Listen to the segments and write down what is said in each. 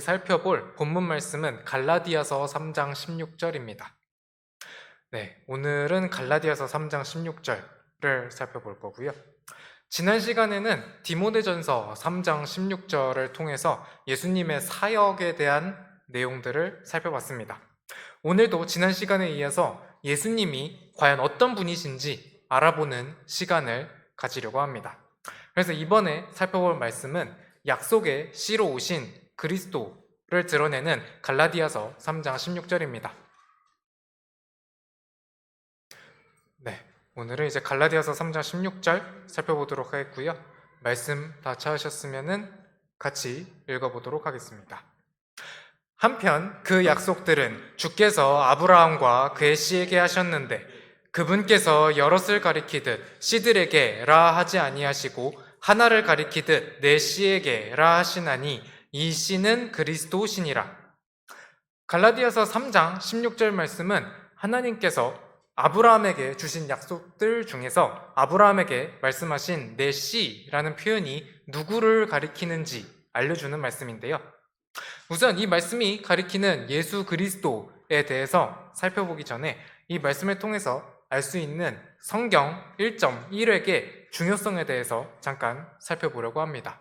살펴볼 본문 말씀은 갈라디아서 3장 16절입니다. 오늘은 갈라디아서 3장 16절을 살펴볼 거고요. 지난 시간에는 디모데전서 3장 16절을 통해서 예수님의 사역에 대한 내용들을 살펴봤습니다. 오늘도 지난 시간에 이어서 예수님이 과연 어떤 분이신지 알아보는 시간을 가지려고 합니다. 그래서 이번에 살펴볼 말씀은 약속의 씨로 오신 그리스도를 드러내는 갈라디아서 3장 16절입니다. 오늘은 이제 갈라디아서 3장 16절 살펴보도록 하겠고요. 말씀 다 찾으셨으면 같이 읽어보도록 하겠습니다. 한편 그 약속들은 주께서 아브라함과 그의 씨에게 하셨는데 그분께서 여럿을 가리키듯 씨들에게라 하지 아니하시고 하나를 가리키듯 내 씨에게라 하시나니 이 씨는 그리스도시니라. 갈라디아서 3장 16절 말씀은 하나님께서 아브라함에게 주신 약속들 중에서 아브라함에게 말씀하신 내 씨라는 표현이 누구를 가리키는지 알려주는 말씀인데요. 우선 이 말씀이 가리키는 예수 그리스도에 대해서 살펴보기 전에 이 말씀을 통해서 알 수 있는 성경 1.1획의 중요성에 대해서 잠깐 살펴보려고 합니다.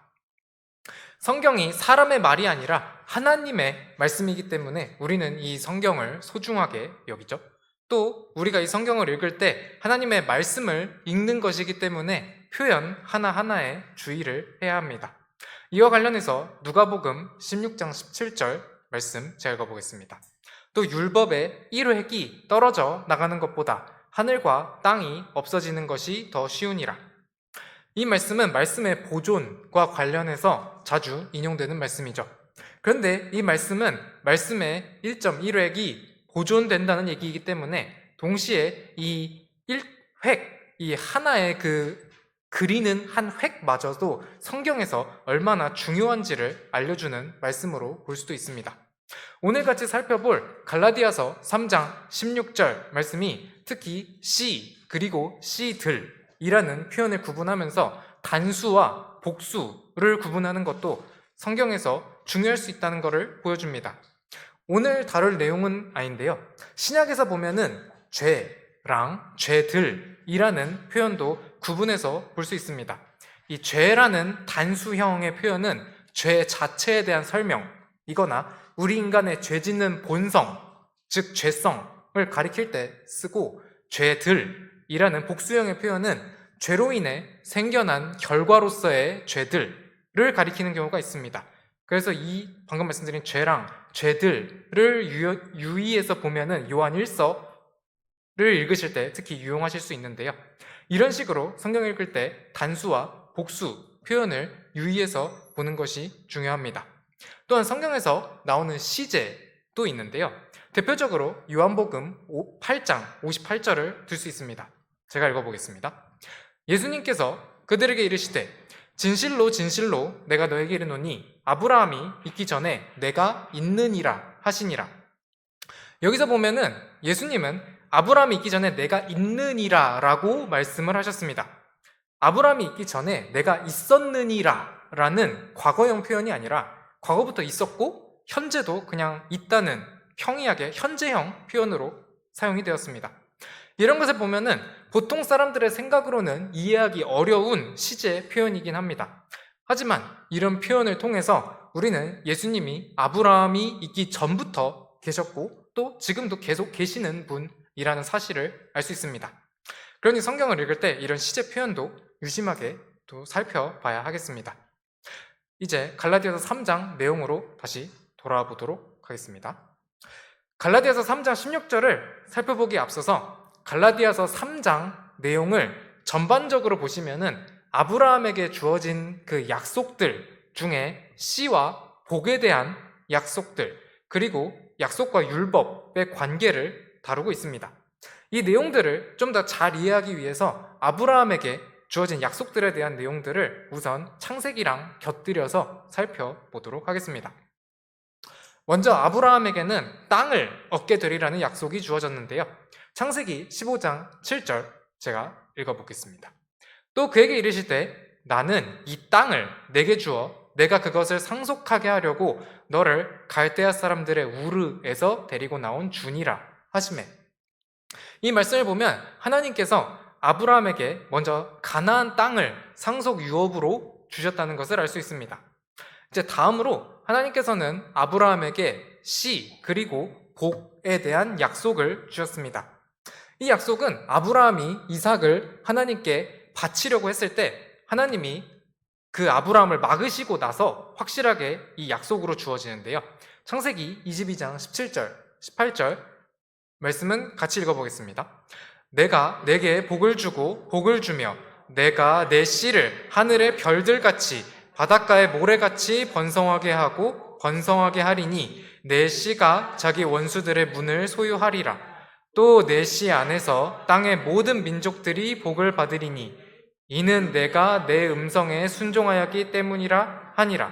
성경이 사람의 말이 아니라 하나님의 말씀이기 때문에 우리는 이 성경을 소중하게 여기죠. 또 우리가 이 성경을 읽을 때 하나님의 말씀을 읽는 것이기 때문에 표현 하나하나에 주의를 해야 합니다. 이와 관련해서 누가복음 16장 17절 말씀 제가 읽어보겠습니다. 또 율법의 1획이 떨어져 나가는 것보다 하늘과 땅이 없어지는 것이 더 쉬우니라. 이 말씀은 말씀의 보존과 관련해서 자주 인용되는 말씀이죠. 그런데 이 말씀은 말씀의 1.1획이 보존된다는 얘기이기 때문에 동시에 이 1획, 이 하나의 그리는 한 획마저도 성경에서 얼마나 중요한지를 알려주는 말씀으로 볼 수도 있습니다. 오늘 같이 살펴볼 갈라디아서 3장 16절 말씀이 특히 씨 그리고 씨들이라는 표현을 구분하면서 단수와 복수를 구분하는 것도 성경에서 중요할 수 있다는 것을 보여줍니다. 오늘 다룰 내용은 아닌데요. 신약에서 보면은 죄랑 죄들이라는 표현도 구분해서 볼 수 있습니다. 이 죄라는 단수형의 표현은 죄 자체에 대한 설명이거나 우리 인간의 죄 짓는 본성, 즉 죄성을 가리킬 때 쓰고 죄들이라는 복수형의 표현은 죄로 인해 생겨난 결과로서의 죄들을 가리키는 경우가 있습니다. 그래서 이 방금 말씀드린 죄랑 죄들을 유의해서 보면은 요한 1서를 읽으실 때 특히 유용하실 수 있는데요. 이런 식으로 성경 읽을 때 단수와 복수 표현을 유의해서 보는 것이 중요합니다. 또한 성경에서 나오는 시제도 있는데요. 대표적으로 요한복음 8장 58절을 들 수 있습니다. 제가 읽어보겠습니다. 예수님께서 그들에게 이르시되 진실로 진실로 내가 너에게 이르노니 아브라함이 있기 전에 내가 있느니라 하시니라. 여기서 보면은 예수님은 아브라함이 있기 전에 내가 있느니라 라고 말씀을 하셨습니다. 아브라함이 있기 전에 내가 있었느니라 라는 과거형 표현이 아니라 과거부터 있었고 현재도 그냥 있다는 평이하게 현재형 표현으로 사용이 되었습니다. 이런 것을 보면은 보통 사람들의 생각으로는 이해하기 어려운 시제 표현이긴 합니다. 하지만 이런 표현을 통해서 우리는 예수님이 아브라함이 있기 전부터 계셨고 또 지금도 계속 계시는 분이라는 사실을 알 수 있습니다. 그러니 성경을 읽을 때 이런 시제 표현도 유심하게 또 살펴봐야 하겠습니다. 이제 갈라디아서 3장 내용으로 다시 돌아와 보도록 하겠습니다. 갈라디아서 3장 16절을 살펴보기에 앞서서 갈라디아서 3장 내용을 전반적으로 보시면은 아브라함에게 주어진 그 약속들 중에 씨와 복에 대한 약속들 그리고 약속과 율법의 관계를 다루고 있습니다. 이 내용들을 좀 더 잘 이해하기 위해서 아브라함에게 주어진 약속들에 대한 내용들을 우선 창세기랑 곁들여서 살펴보도록 하겠습니다. 먼저 아브라함에게는 땅을 얻게 되리라는 약속이 주어졌는데요. 창세기 15장 7절 제가 읽어보겠습니다. 또 그에게 이르실 때 나는 이 땅을 내게 주어 내가 그것을 상속하게 하려고 너를 갈대아 사람들의 우르에서 데리고 나온 주니라 하시매. 이 말씀을 보면 하나님께서 아브라함에게 먼저 가나안 땅을 상속 유업으로 주셨다는 것을 알 수 있습니다. 이제 다음으로 하나님께서는 아브라함에게 씨 그리고 복에 대한 약속을 주셨습니다. 이 약속은 아브라함이 이삭을 하나님께 바치려고 했을 때 하나님이 그 아브라함을 막으시고 나서 확실하게 이 약속으로 주어지는데요. 창세기 22장 17절, 18절 말씀은 같이 읽어보겠습니다. 내가 내게 복을 주고 복을 주며 내가 내 씨를 하늘의 별들같이 바닷가의 모래같이 번성하게 하고 번성하게 하리니 내 씨가 자기 원수들의 문을 소유하리라. 또 내 씨 안에서 땅의 모든 민족들이 복을 받으리니 이는 내가 내 음성에 순종하였기 때문이라 하니라.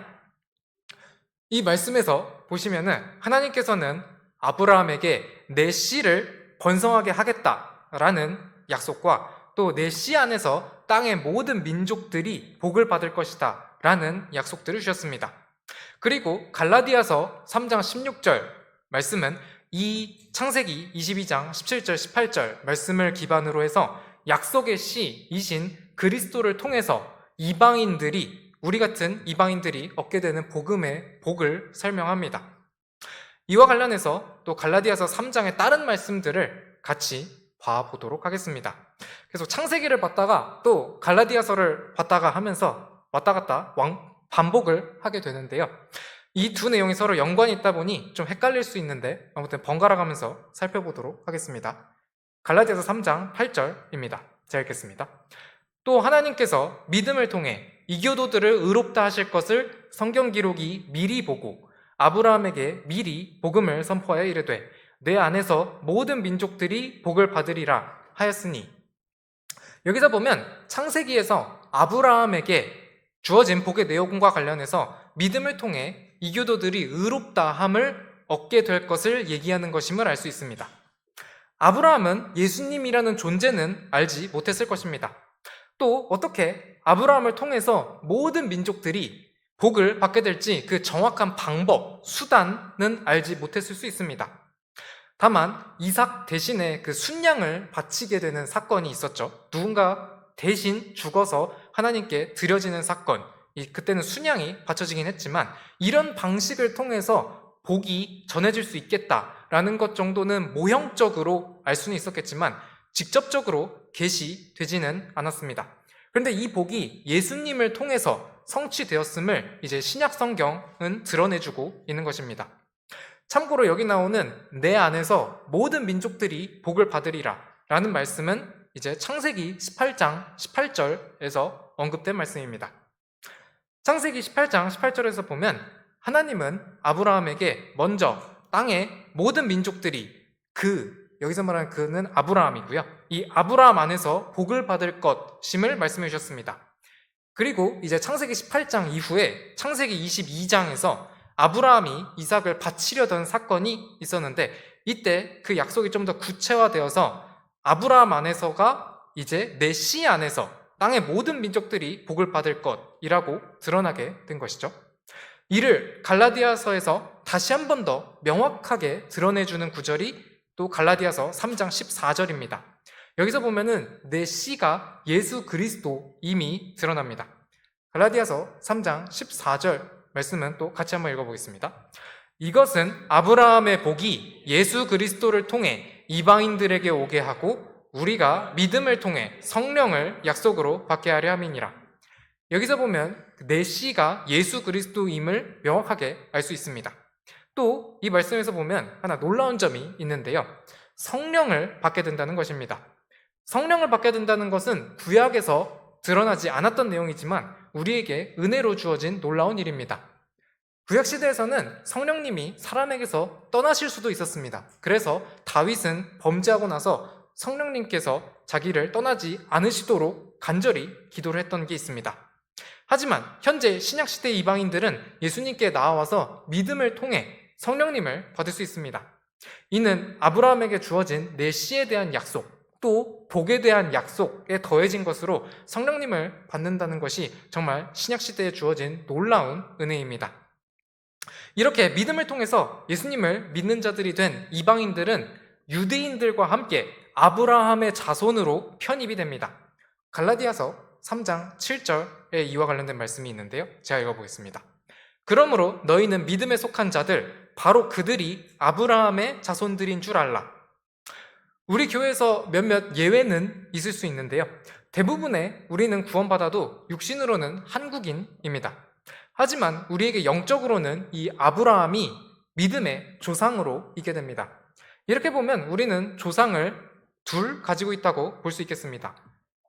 이 말씀에서 보시면은 하나님께서는 아브라함에게 내 씨를 번성하게 하겠다라는 약속과 또 내 씨 안에서 땅의 모든 민족들이 복을 받을 것이다 라는 약속들을 주셨습니다. 그리고 갈라디아서 3장 16절 말씀은 이 창세기 22장 17절 18절 말씀을 기반으로 해서 약속의 씨이신 그리스도를 통해서 이방인들이 우리 같은 이방인들이 얻게 되는 복음의 복을 설명합니다. 이와 관련해서 또 갈라디아서 3장의 다른 말씀들을 같이 봐보도록 하겠습니다. 그래서 창세기를 봤다가 또 갈라디아서를 봤다가 하면서 왔다 갔다 반복을 하게 되는데요. 이 두 내용이 서로 연관이 있다 보니 좀 헷갈릴 수 있는데 아무튼 번갈아 가면서 살펴보도록 하겠습니다. 갈라디아서 3장 8절입니다. 제가 읽겠습니다. 또 하나님께서 믿음을 통해 이교도들을 의롭다 하실 것을 성경 기록이 미리 보고 아브라함에게 미리 복음을 선포하여 이르되 내 안에서 모든 민족들이 복을 받으리라 하였으니, 여기서 보면 창세기에서 아브라함에게 주어진 복의 내용과 관련해서 믿음을 통해 이교도들이 의롭다함을 얻게 될 것을 얘기하는 것임을 알 수 있습니다. 아브라함은 예수님이라는 존재는 알지 못했을 것입니다. 또 어떻게 아브라함을 통해서 모든 민족들이 복을 받게 될지 그 정확한 방법, 수단은 알지 못했을 수 있습니다. 다만 이삭 대신에 그 순양을 바치게 되는 사건이 있었죠. 누군가 대신 죽어서 하나님께 드려지는 사건, 그때는 순양이 바쳐지긴 했지만 이런 방식을 통해서 복이 전해질 수 있겠다라는 것 정도는 모형적으로 알 수는 있었겠지만 직접적으로 계시되지는 않았습니다. 그런데 이 복이 예수님을 통해서 성취되었음을 이제 신약 성경은 드러내주고 있는 것입니다. 참고로 여기 나오는 내 안에서 모든 민족들이 복을 받으리라 라는 말씀은 이제 창세기 18장 18절에서 언급된 말씀입니다. 창세기 18장 18절에서 보면 하나님은 아브라함에게 먼저 땅의 모든 민족들이 여기서 말하는 그는 아브라함이고요. 이 아브라함 안에서 복을 받을 것임을 말씀해 주셨습니다. 그리고 이제 창세기 18장 이후에 창세기 22장에서 아브라함이 이삭을 바치려던 사건이 있었는데 이때 그 약속이 좀 더 구체화되어서 아브라함 안에서가 이제 내 씨 안에서 땅의 모든 민족들이 복을 받을 것이라고 드러나게 된 것이죠. 이를 갈라디아서에서 다시 한 번 더 명확하게 드러내주는 구절이 또 갈라디아서 3장 14절입니다. 여기서 보면은 내 씨가 예수 그리스도임이 드러납니다. 갈라디아서 3장 14절 말씀은 또 같이 한번 읽어보겠습니다. 이것은 아브라함의 복이 예수 그리스도를 통해 이방인들에게 오게 하고 우리가 믿음을 통해 성령을 약속으로 받게 하려 함이니라. 여기서 보면 내 씨가 예수 그리스도임을 명확하게 알 수 있습니다. 또 이 말씀에서 보면 하나 놀라운 점이 있는데요. 성령을 받게 된다는 것입니다. 성령을 받게 된다는 것은 구약에서 드러나지 않았던 내용이지만 우리에게 은혜로 주어진 놀라운 일입니다. 구약시대에서는 성령님이 사람에게서 떠나실 수도 있었습니다. 그래서 다윗은 범죄하고 나서 성령님께서 자기를 떠나지 않으시도록 간절히 기도를 했던 게 있습니다. 하지만 현재 신약시대 이방인들은 예수님께 나와서 믿음을 통해 성령님을 받을 수 있습니다. 이는 아브라함에게 주어진 내 씨에 대한 약속, 또 복에 대한 약속에 더해진 것으로 성령님을 받는다는 것이 정말 신약시대에 주어진 놀라운 은혜입니다. 이렇게 믿음을 통해서 예수님을 믿는 자들이 된 이방인들은 유대인들과 함께 아브라함의 자손으로 편입이 됩니다. 갈라디아서 3장 7절에 이와 관련된 말씀이 있는데요. 제가 읽어보겠습니다. 그러므로 너희는 믿음에 속한 자들, 바로 그들이 아브라함의 자손들인 줄 알라. 우리 교회에서 몇몇 예외는 있을 수 있는데요. 대부분의 우리는 구원받아도 육신으로는 한국인입니다. 하지만 우리에게 영적으로는 이 아브라함이 믿음의 조상으로 있게 됩니다. 이렇게 보면 우리는 조상을 둘 가지고 있다고 볼 수 있겠습니다.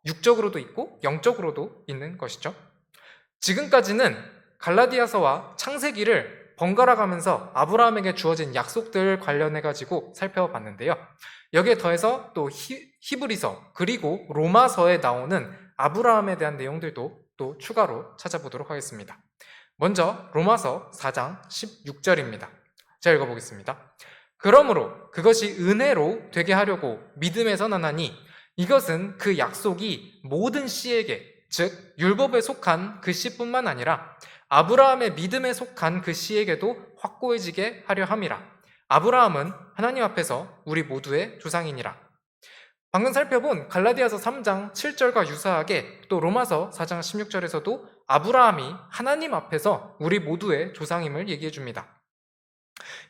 육적으로도 있고 영적으로도 있는 것이죠. 지금까지는 갈라디아서와 창세기를 번갈아 가면서 아브라함에게 주어진 약속들 관련해 가지고 살펴봤는데요. 여기에 더해서 또 히브리서 그리고 로마서에 나오는 아브라함에 대한 내용들도 또 추가로 찾아보도록 하겠습니다. 먼저 로마서 4장 16절입니다. 제가 읽어보겠습니다. 그러므로 그것이 은혜로 되게 하려고 믿음에서 나나니 이것은 그 약속이 모든 씨에게, 즉 율법에 속한 그 씨뿐만 아니라 아브라함의 믿음에 속한 그 씨에게도 확고해지게 하려 함이라. 아브라함은 하나님 앞에서 우리 모두의 조상이니라. 방금 살펴본 갈라디아서 3장 7절과 유사하게 또 로마서 4장 16절에서도 아브라함이 하나님 앞에서 우리 모두의 조상임을 얘기해 줍니다.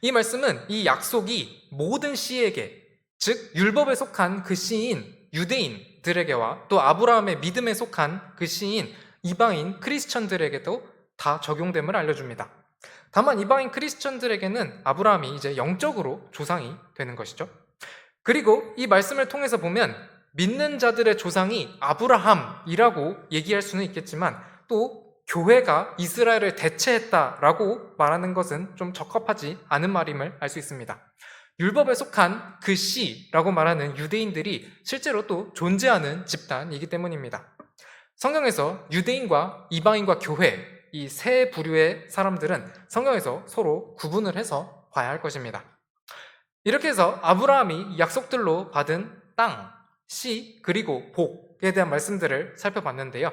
이 말씀은 이 약속이 모든 씨에게, 즉 율법에 속한 그 씨인 유대인들에게와 또 아브라함의 믿음에 속한 그 씨인 이방인 크리스천들에게도 다 적용됨을 알려줍니다. 다만 이방인 크리스천들에게는 아브라함이 이제 영적으로 조상이 되는 것이죠. 그리고 이 말씀을 통해서 보면 믿는 자들의 조상이 아브라함이라고 얘기할 수는 있겠지만 또 교회가 이스라엘을 대체했다라고 말하는 것은 좀 적합하지 않은 말임을 알 수 있습니다. 율법에 속한 그 씨라고 말하는 유대인들이 실제로 또 존재하는 집단이기 때문입니다. 성경에서 유대인과 이방인과 교회, 이 세 부류의 사람들은 성경에서 서로 구분을 해서 봐야 할 것입니다. 이렇게 해서 아브라함이 약속들로 받은 땅, 씨, 그리고 복에 대한 말씀들을 살펴봤는데요.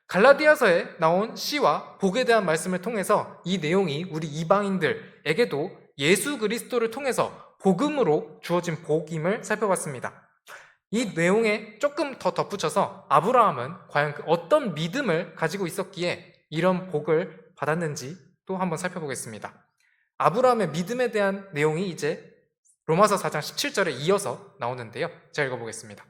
갈라디아서에 나온 씨와 복에 대한 말씀을 통해서 이 내용이 우리 이방인들에게도 예수 그리스도를 통해서 복음으로 주어진 복임을 살펴봤습니다. 이 내용에 조금 더 덧붙여서 아브라함은 과연 어떤 믿음을 가지고 있었기에 이런 복을 받았는지 또 한번 살펴보겠습니다. 아브라함의 믿음에 대한 내용이 이제 로마서 4장 17절에 이어서 나오는데요. 제가 읽어보겠습니다.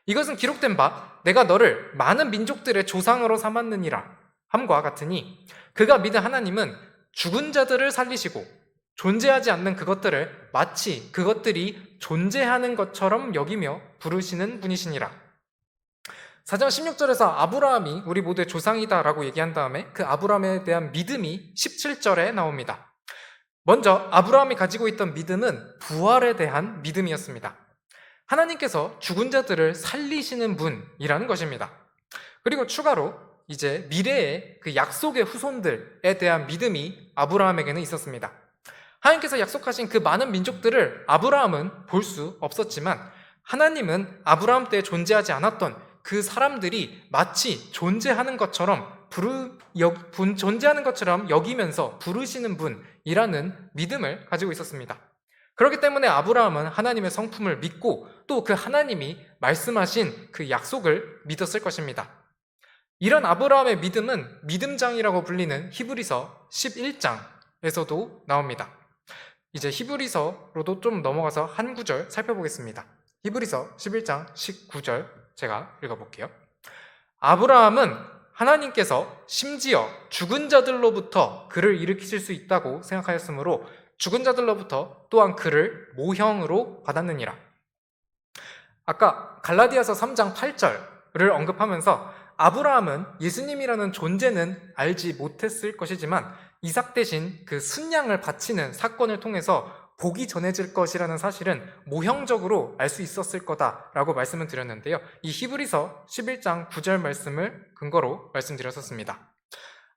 이것은 기록된 바 내가 너를 많은 민족들의 조상으로 삼았느니라 함과 같으니 그가 믿은 하나님은 죽은 자들을 살리시고 존재하지 않는 그것들을 마치 그것들이 존재하는 것처럼 여기며 부르시는 분이시니라. 4장 16절에서 아브라함이 우리 모두의 조상이다라고 얘기한 다음에 그 아브라함에 대한 믿음이 17절에 나옵니다. 먼저 아브라함이 가지고 있던 믿음은 부활에 대한 믿음이었습니다. 하나님께서 죽은 자들을 살리시는 분이라는 것입니다. 그리고 추가로 이제 미래의 그 약속의 후손들에 대한 믿음이 아브라함에게는 있었습니다. 하나님께서 약속하신 그 많은 민족들을 아브라함은 볼 수 없었지만 하나님은 아브라함 때 존재하지 않았던 그 사람들이 마치 존재하는 것처럼 존재하는 것처럼 여기면서 부르시는 분이라는 믿음을 가지고 있었습니다. 그렇기 때문에 아브라함은 하나님의 성품을 믿고 또 그 하나님이 말씀하신 그 약속을 믿었을 것입니다. 이런 아브라함의 믿음은 믿음장이라고 불리는 히브리서 11장에서도 나옵니다. 이제 히브리서로도 좀 넘어가서 한 구절 살펴보겠습니다. 히브리서 11장 19절 제가 읽어볼게요. 아브라함은 하나님께서 심지어 죽은 자들로부터 그를 일으키실 수 있다고 생각하였으므로 죽은 자들로부터 또한 그를 모형으로 받았느니라. 아까 갈라디아서 3장 8절을 언급하면서 아브라함은 예수님이라는 존재는 알지 못했을 것이지만 이삭 대신 그 순양을 바치는 사건을 통해서 복이 전해질 것이라는 사실은 모형적으로 알 수 있었을 거다라고 말씀을 드렸는데요. 이 히브리서 11장 9절 말씀을 근거로 말씀드렸었습니다.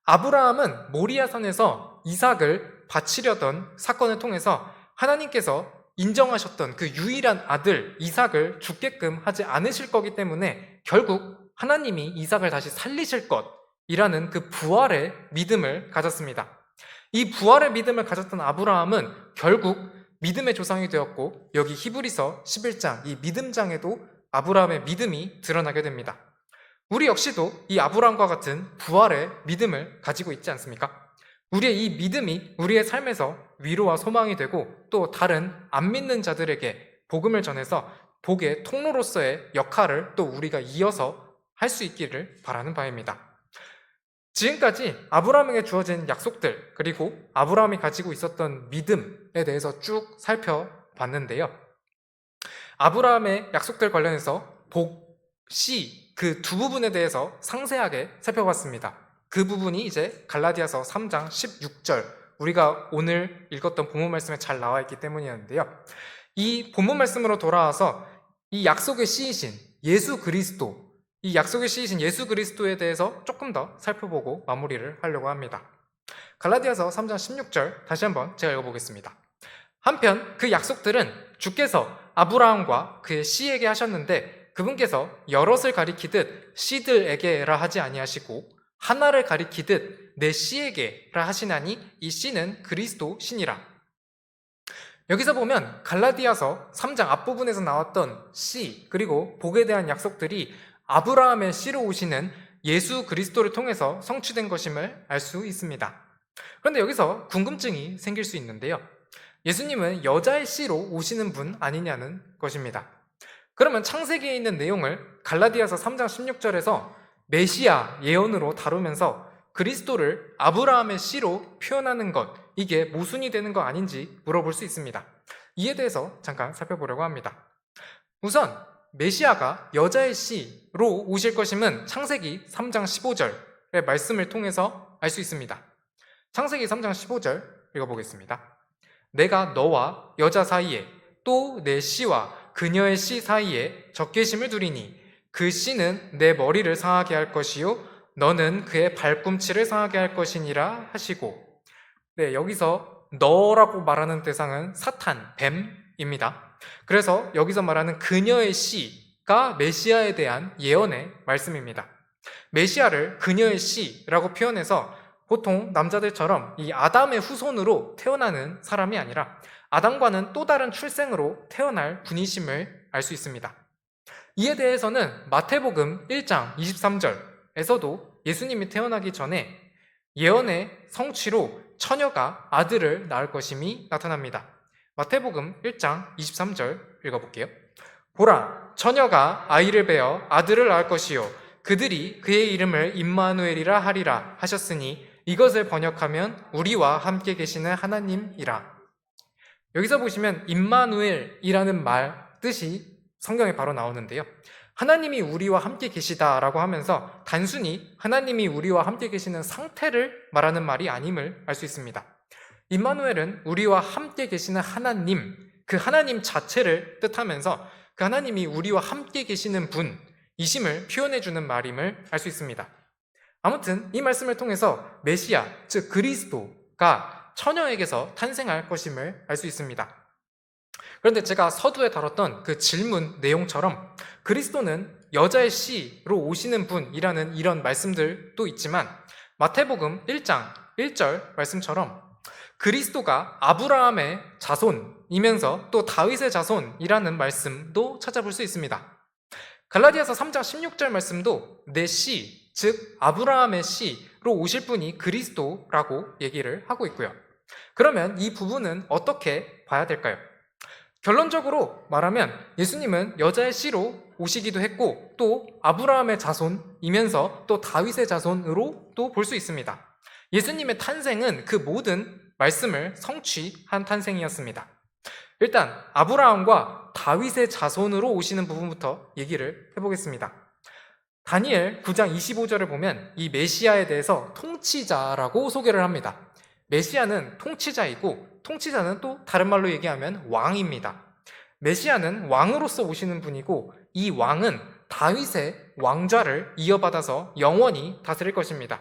아브라함은 모리아산에서 이삭을 바치려던 사건을 통해서 하나님께서 인정하셨던 그 유일한 아들 이삭을 죽게끔 하지 않으실 거기 때문에 결국 하나님이 이삭을 다시 살리실 것이라는 그 부활의 믿음을 가졌습니다. 이 부활의 믿음을 가졌던 아브라함은 결국 믿음의 조상이 되었고, 여기 히브리서 11장 이 믿음장에도 아브라함의 믿음이 드러나게 됩니다. 우리 역시도 이 아브라함과 같은 부활의 믿음을 가지고 있지 않습니까? 우리의 이 믿음이 우리의 삶에서 위로와 소망이 되고, 또 다른 안 믿는 자들에게 복음을 전해서 복의 통로로서의 역할을 또 우리가 이어서 할 수 있기를 바라는 바입니다. 지금까지 아브라함에게 주어진 약속들, 그리고 아브라함이 가지고 있었던 믿음에 대해서 쭉 살펴봤는데요. 아브라함의 약속들 관련해서 복, 씨, 그 두 부분에 대해서 상세하게 살펴봤습니다. 그 부분이 이제 갈라디아서 3장 16절, 우리가 오늘 읽었던 본문 말씀에 잘 나와 있기 때문이었는데요. 이 본문 말씀으로 돌아와서 이 약속의 씨이신 예수 그리스도, 이 약속의 씨이신 예수 그리스도에 대해서 조금 더 살펴보고 마무리를 하려고 합니다. 갈라디아서 3장 16절 다시 한번 제가 읽어보겠습니다. 한편 그 약속들은 주께서 아브라함과 그의 씨에게 하셨는데, 그분께서 여럿을 가리키듯 씨들에게라 하지 아니하시고 하나를 가리키듯 내 씨에게라 하시나니 이 씨는 그리스도 신이라. 여기서 보면 갈라디아서 3장 앞부분에서 나왔던 씨, 그리고 복에 대한 약속들이 아브라함의 씨로 오시는 예수 그리스도를 통해서 성취된 것임을 알 수 있습니다. 그런데 여기서 궁금증이 생길 수 있는데요. 예수님은 여자의 씨로 오시는 분 아니냐는 것입니다. 그러면 창세기에 있는 내용을 갈라디아서 3장 16절에서 메시아 예언으로 다루면서 그리스도를 아브라함의 씨로 표현하는 것, 이게 모순이 되는 거 아닌지 물어볼 수 있습니다. 이에 대해서 잠깐 살펴보려고 합니다. 우선 메시아가 여자의 씨로 오실 것임은 창세기 3장 15절의 말씀을 통해서 알 수 있습니다. 창세기 3장 15절 읽어보겠습니다. 내가 너와 여자 사이에 또 내 씨와 그녀의 씨 사이에 적개심을 두리니 그 씨는 내 머리를 상하게 할 것이요 너는 그의 발꿈치를 상하게 할 것이니라 하시고, 네, 여기서 너라고 말하는 대상은 사탄, 뱀입니다. 그래서 여기서 말하는 그녀의 씨가 메시아에 대한 예언의 말씀입니다. 메시아를 그녀의 씨라고 표현해서 보통 남자들처럼 이 아담의 후손으로 태어나는 사람이 아니라 아담과는 또 다른 출생으로 태어날 분이심을 알 수 있습니다. 이에 대해서는 마태복음 1장 23절에서도 예수님이 태어나기 전에 예언의 성취로 처녀가 아들을 낳을 것임이 나타납니다. 마태복음 1장 23절 읽어볼게요. 보라, 처녀가 아이를 베어 아들을 낳을 것이요 그들이 그의 이름을 임마누엘이라 하리라 하셨으니 이것을 번역하면 우리와 함께 계시는 하나님이라. 여기서 보시면 임마누엘이라는 말 뜻이 성경에 바로 나오는데요. 하나님이 우리와 함께 계시다라고 하면서 단순히 하나님이 우리와 함께 계시는 상태를 말하는 말이 아님을 알 수 있습니다. 임마누엘은 우리와 함께 계시는 하나님, 그 하나님 자체를 뜻하면서 그 하나님이 우리와 함께 계시는 분이심을 표현해주는 말임을 알 수 있습니다. 아무튼 이 말씀을 통해서 메시아, 즉 그리스도가 처녀에게서 탄생할 것임을 알 수 있습니다. 그런데 제가 서두에 다뤘던 그 질문 내용처럼 그리스도는 여자의 씨로 오시는 분이라는 이런 말씀들도 있지만 마태복음 1장 1절 말씀처럼 그리스도가 아브라함의 자손이면서 또 다윗의 자손이라는 말씀도 찾아볼 수 있습니다. 갈라디아서 3장 16절 말씀도 내 씨, 즉 아브라함의 씨로 오실 분이 그리스도라고 얘기를 하고 있고요. 그러면 이 부분은 어떻게 봐야 될까요? 결론적으로 말하면 예수님은 여자의 씨로 오시기도 했고 또 아브라함의 자손이면서 또 다윗의 자손으로 또 볼 수 있습니다. 예수님의 탄생은 그 모든 말씀을 성취한 탄생이었습니다. 일단 아브라함과 다윗의 자손으로 오시는 부분부터 얘기를 해보겠습니다. 다니엘 9장 25절을 보면 이 메시아에 대해서 통치자라고 소개를 합니다. 메시아는 통치자이고 통치자는 또 다른 말로 얘기하면 왕입니다. 메시아는 왕으로서 오시는 분이고 이 왕은 다윗의 왕좌를 이어받아서 영원히 다스릴 것입니다.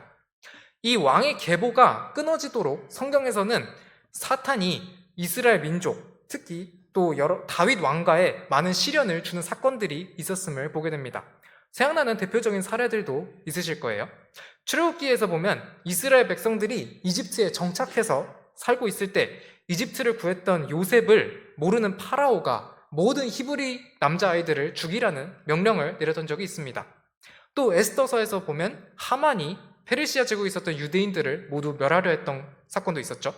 이 왕의 계보가 끊어지도록 성경에서는 사탄이 이스라엘 민족, 특히 또 다윗 왕가에 많은 시련을 주는 사건들이 있었음을 보게 됩니다. 생각나는 대표적인 사례들도 있으실 거예요. 출애굽기에서 보면 이스라엘 백성들이 이집트에 정착해서 살고 있을 때 이집트를 구했던 요셉을 모르는 파라오가 모든 히브리 남자아이들을 죽이라는 명령을 내렸던 적이 있습니다. 또 에스더서에서 보면 하만이 페르시아 제국에 있었던 유대인들을 모두 멸하려 했던 사건도 있었죠.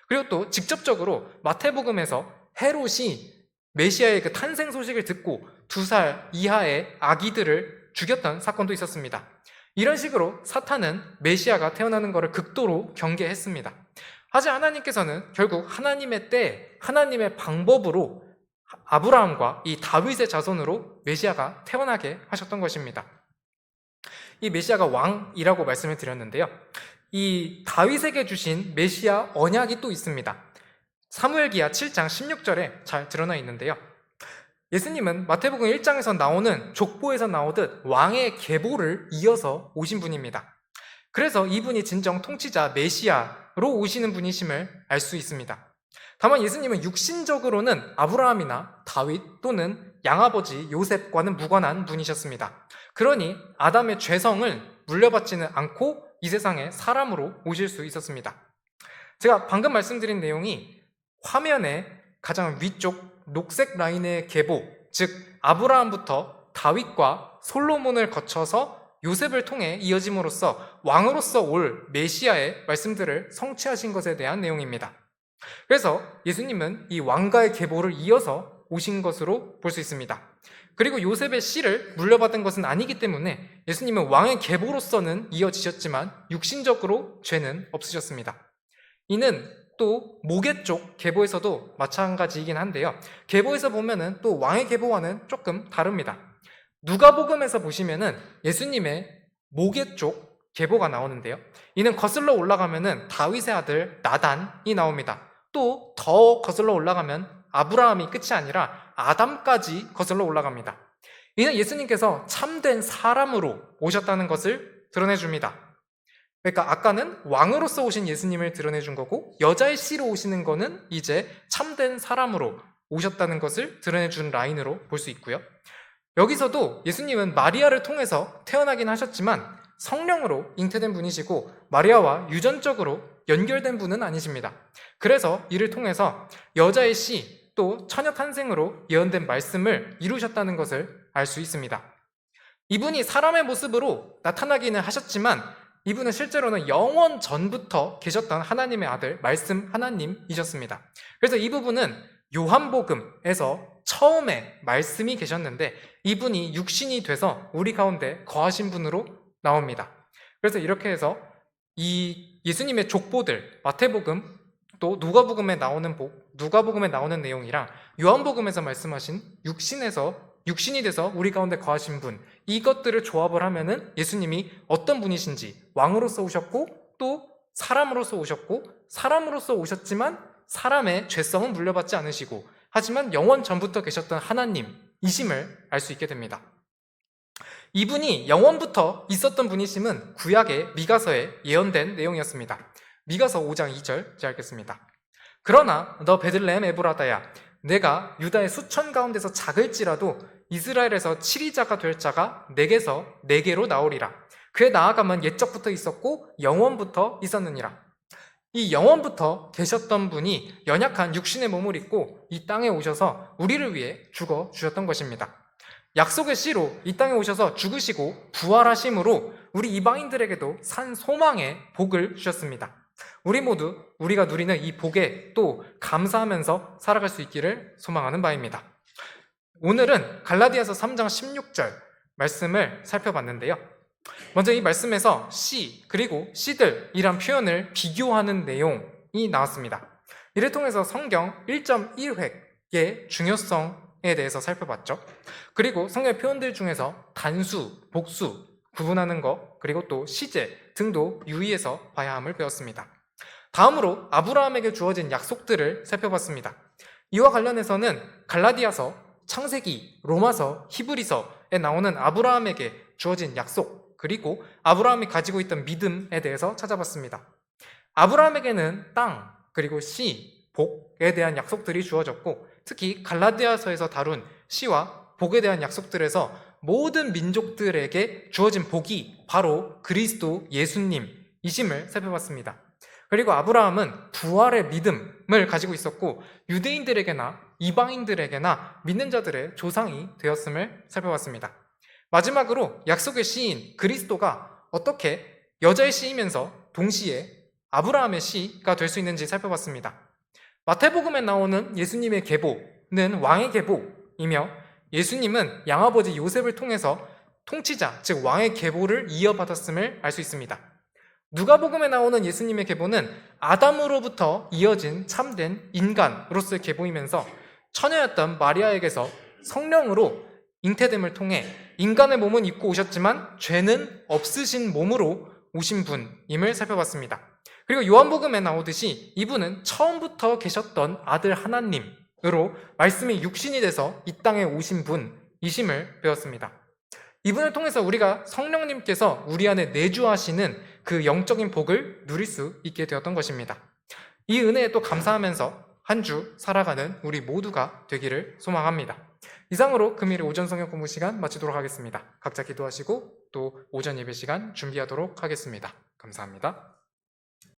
그리고 또 직접적으로 마태복음에서 헤롯이 메시아의 그 탄생 소식을 듣고 2살 이하의 아기들을 죽였던 사건도 있었습니다. 이런 식으로 사탄은 메시아가 태어나는 것을 극도로 경계했습니다. 하지만 하나님께서는 결국 하나님의 때, 하나님의 방법으로 아브라함과 이 다윗의 자손으로 메시아가 태어나게 하셨던 것입니다. 이 메시아가 왕이라고 말씀을 드렸는데요. 이 다윗에게 주신 메시아 언약이 또 있습니다. 사무엘기하 7장 16절에 잘 드러나 있는데요. 예수님은 마태복음 1장에서 나오는 족보에서 나오듯 왕의 계보를 이어서 오신 분입니다. 그래서 이분이 진정 통치자 메시아로 오시는 분이심을 알 수 있습니다. 다만 예수님은 육신적으로는 아브라함이나 다윗 또는 양아버지 요셉과는 무관한 분이셨습니다. 그러니 아담의 죄성을 물려받지는 않고 이 세상에 사람으로 오실 수 있었습니다. 제가 방금 말씀드린 내용이 화면의 가장 위쪽 녹색 라인의 계보, 즉 아브라함부터 다윗과 솔로몬을 거쳐서 요셉을 통해 이어짐으로써 왕으로서 올 메시아의 말씀들을 성취하신 것에 대한 내용입니다. 그래서 예수님은 이 왕가의 계보를 이어서 오신 것으로 볼 수 있습니다. 그리고 요셉의 씨를 물려받은 것은 아니기 때문에 예수님은 왕의 계보로서는 이어지셨지만 육신적으로 죄는 없으셨습니다. 이는 또 모계 쪽 계보에서도 마찬가지이긴 한데요. 계보에서 보면은 또 왕의 계보와는 조금 다릅니다. 누가복음에서 보시면은 예수님의 모계 쪽 계보가 나오는데요. 이는 거슬러 올라가면은 다윗의 아들 나단이 나옵니다. 또 더 거슬러 올라가면 아브라함이 끝이 아니라 아담까지 거슬러 올라갑니다. 이는 예수님께서 참된 사람으로 오셨다는 것을 드러내줍니다. 그러니까 아까는 왕으로서 오신 예수님을 드러내준 거고 여자의 씨로 오시는 거는 이제 참된 사람으로 오셨다는 것을 드러내준 라인으로 볼 수 있고요. 여기서도 예수님은 마리아를 통해서 태어나긴 하셨지만 성령으로 잉태된 분이시고 마리아와 유전적으로 연결된 분은 아니십니다. 그래서 이를 통해서 여자의 씨 또 처녀 탄생으로 예언된 말씀을 이루셨다는 것을 알 수 있습니다. 이분이 사람의 모습으로 나타나기는 하셨지만 이분은 실제로는 영원 전부터 계셨던 하나님의 아들, 말씀 하나님이셨습니다. 그래서 이 부분은 요한복음에서 처음에 말씀이 계셨는데 이분이 육신이 돼서 우리 가운데 거하신 분으로 나옵니다. 그래서 이렇게 해서 이 예수님의 족보들, 마태복음 또 누가복음에 나오는 내용이랑 요한복음에서 말씀하신 육신이 돼서 우리 가운데 거하신 분, 이것들을 조합을 하면은 예수님이 어떤 분이신지 왕으로서 오셨고 또 사람으로서 오셨고 사람으로서 오셨지만 사람의 죄성은 물려받지 않으시고 하지만 영원 전부터 계셨던 하나님이심을 알 수 있게 됩니다. 이분이 영원부터 있었던 분이심은 구약의 미가서에 예언된 내용이었습니다. 미가서 5장 2절 제가 읽겠습니다. 그러나 너 베들레헴 에브라다야 내가 유다의 수천 가운데서 작을지라도 이스라엘에서 치리자가 될 자가 내게서 내게로 나오리라. 그에 나아가면 옛적부터 있었고 영원부터 있었느니라. 이 영원부터 계셨던 분이 연약한 육신의 몸을 입고 이 땅에 오셔서 우리를 위해 죽어 주셨던 것입니다. 약속의 씨로 이 땅에 오셔서 죽으시고 부활하심으로 우리 이방인들에게도 산 소망의 복을 주셨습니다. 우리 모두 우리가 누리는 이 복에 또 감사하면서 살아갈 수 있기를 소망하는 바입니다. 오늘은 갈라디아서 3장 16절 말씀을 살펴봤는데요. 먼저 이 말씀에서 씨 그리고 씨들이란 표현을 비교하는 내용이 나왔습니다. 이를 통해서 성경 1.1획의 중요성에 대해서 살펴봤죠. 그리고 성경의 표현들 중에서 단수, 복수, 구분하는 것, 그리고 또 시제 등도 유의해서 봐야 함을 배웠습니다. 다음으로 아브라함에게 주어진 약속들을 살펴봤습니다. 이와 관련해서는 갈라디아서, 창세기, 로마서, 히브리서에 나오는 아브라함에게 주어진 약속, 그리고 아브라함이 가지고 있던 믿음에 대해서 찾아봤습니다. 아브라함에게는 땅, 그리고 씨, 복에 대한 약속들이 주어졌고 특히 갈라디아서에서 다룬 씨와 복에 대한 약속들에서 모든 민족들에게 주어진 복이 바로 그리스도 예수님이심을 살펴봤습니다. 그리고 아브라함은 부활의 믿음을 가지고 있었고 유대인들에게나 이방인들에게나 믿는 자들의 조상이 되었음을 살펴봤습니다. 마지막으로 약속의 씨인 그리스도가 어떻게 여자의 씨이면서 동시에 아브라함의 씨가 될 수 있는지 살펴봤습니다. 마태복음에 나오는 예수님의 계보는 왕의 계보이며 예수님은 양아버지 요셉을 통해서 통치자, 즉 왕의 계보를 이어받았음을 알 수 있습니다. 누가복음에 나오는 예수님의 계보는 아담으로부터 이어진 참된 인간으로서의 계보이면서 처녀였던 마리아에게서 성령으로 잉태됨을 통해 인간의 몸은 입고 오셨지만 죄는 없으신 몸으로 오신 분임을 살펴봤습니다. 그리고 요한복음에 나오듯이 이분은 처음부터 계셨던 아들 하나님으로 말씀이 육신이 돼서 이 땅에 오신 분이심을 배웠습니다. 이분을 통해서 우리가 성령님께서 우리 안에 내주하시는 그 영적인 복을 누릴 수 있게 되었던 것입니다. 이 은혜에 또 감사하면서 한 주 살아가는 우리 모두가 되기를 소망합니다. 이상으로 금일의 오전 성경 공부 시간 마치도록 하겠습니다. 각자 기도하시고 또 오전 예배 시간 준비하도록 하겠습니다. 감사합니다.